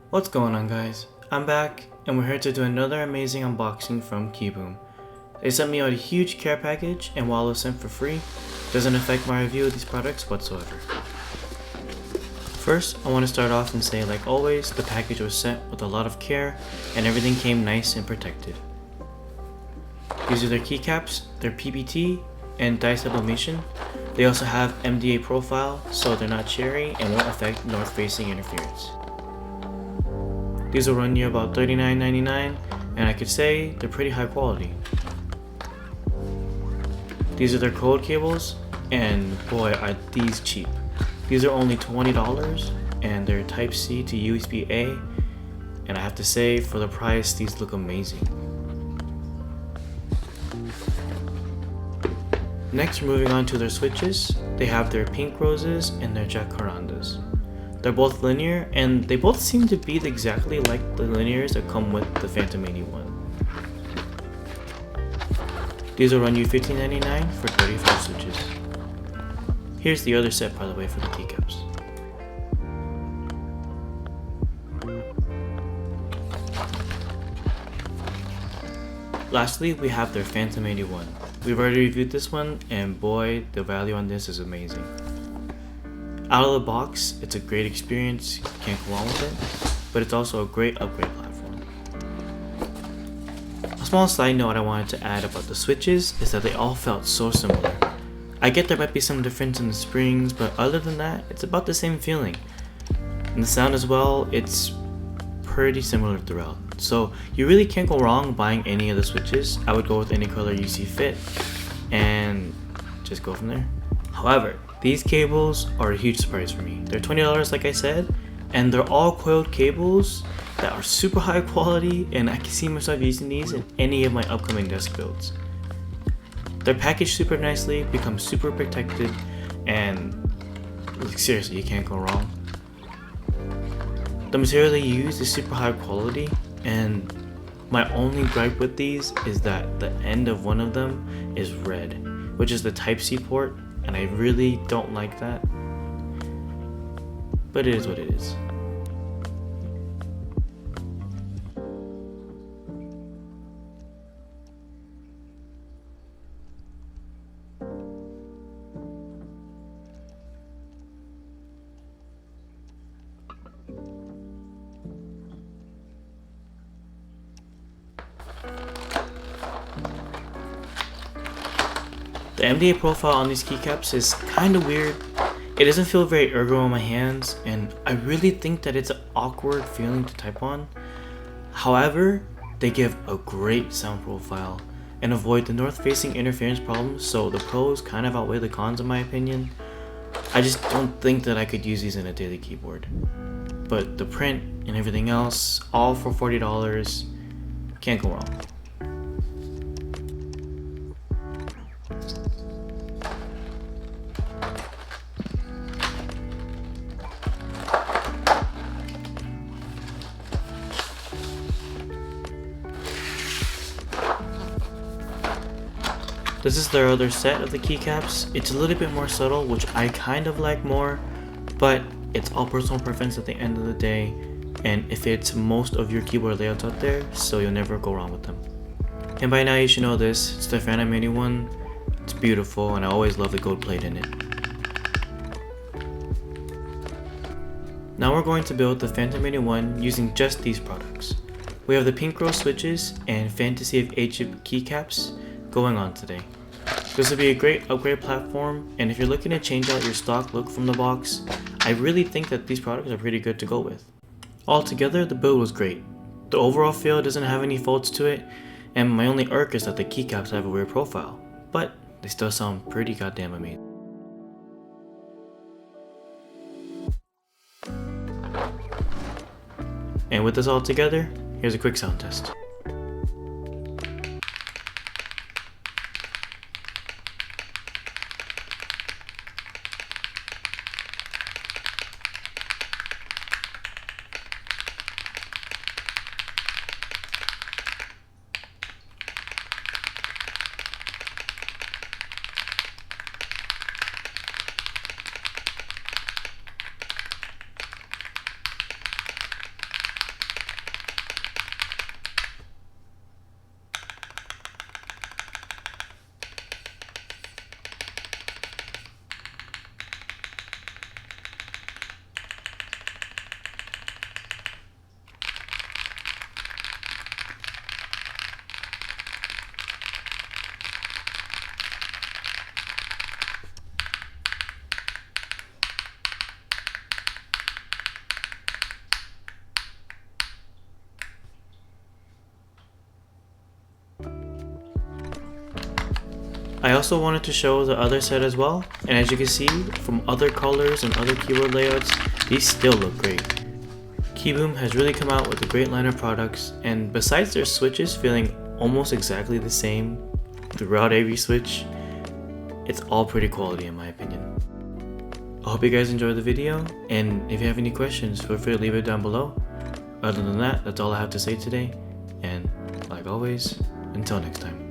What's going on, guys? I'm back and we're here to do another amazing unboxing from KIIBOOM. They sent me out a huge care package, and while it was sent for free, it doesn't affect my review of these products whatsoever. First, I want to start off and say, like always, the package was sent with a lot of care and everything came nice and protected. These are their keycaps, their PBT, and dye sublimation. They also have MDA profile, so they're not cherry and won't affect north-facing interference. These will run you about $39.99, and I could say they're pretty high quality. These are their code cables, and boy are these cheap. These are only $20, and they're Type-C to USB-A, and I have to say, for the price, these look amazing. Next, moving on to their switches, they have their pink roses and their jacarandas. They're both linear, and they both seem to be exactly like the linears that come with the Phantom 81. These will run you $15.99 for 35 switches. Here's the other set, by the way, for the keycaps. Lastly, we have their Phantom 81. We've already reviewed this one, and boy, the value on this is amazing. Out of the box, it's a great experience, can't go wrong with it, but it's also a great upgrade platform. A small side note I wanted to add about the switches is that they all felt so similar. I get there might be some difference in the springs, but other than that, it's about the same feeling. And the sound as well, it's pretty similar throughout. So you really can't go wrong buying any of the switches. I would go with any color you see fit and just go from there. However, these cables are a huge surprise for me. They're $20 like I said, and they're all coiled cables that are super high quality, and I can see myself using these in any of my upcoming desk builds. They're packaged super nicely, become super protected, and like, seriously, you can't go wrong. The material they use is super high quality, and my only gripe with these is that the end of one of them is red, which is the Type-C port, and I really don't like that, but it is what it is. The MDA profile on these keycaps is kinda weird. It doesn't feel very ergo on my hands, and I really think that it's an awkward feeling to type on. However, they give a great sound profile and avoid the north-facing interference problems, so the pros kind of outweigh the cons in my opinion. I just don't think that I could use these in a daily keyboard. But the print and everything else, all for $40, can't go wrong. This is their other set of the keycaps. It's a little bit more subtle, which I kind of like more, but it's all personal preference at the end of the day, and it fits most of your keyboard layouts out there, so you'll never go wrong with them. And by now you should know this, it's the Phantom 81. It's beautiful, and I always love the gold plate in it. Now we're going to build the Phantom 81 using just these products. We have the pink rose switches and Fantasy of Egypt keycaps going on today. This will be a great upgrade platform, and if you're looking to change out your stock look from the box, I really think that these products are pretty good to go with. Altogether, the build was great. The overall feel doesn't have any faults to it, and my only irk is that the keycaps have a weird profile, but they still sound pretty goddamn amazing. And with this all together, here's a quick sound test. I also wanted to show the other set as well, and as you can see from other colors and other keyboard layouts, these still look great. KIIBOOM has really come out with a great line of products, and besides their switches feeling almost exactly the same throughout every switch, it's all pretty quality in my opinion. I hope you guys enjoyed the video, and if you have any questions, feel free to leave it down below. Other than that, that's all I have to say today, and like always, until next time.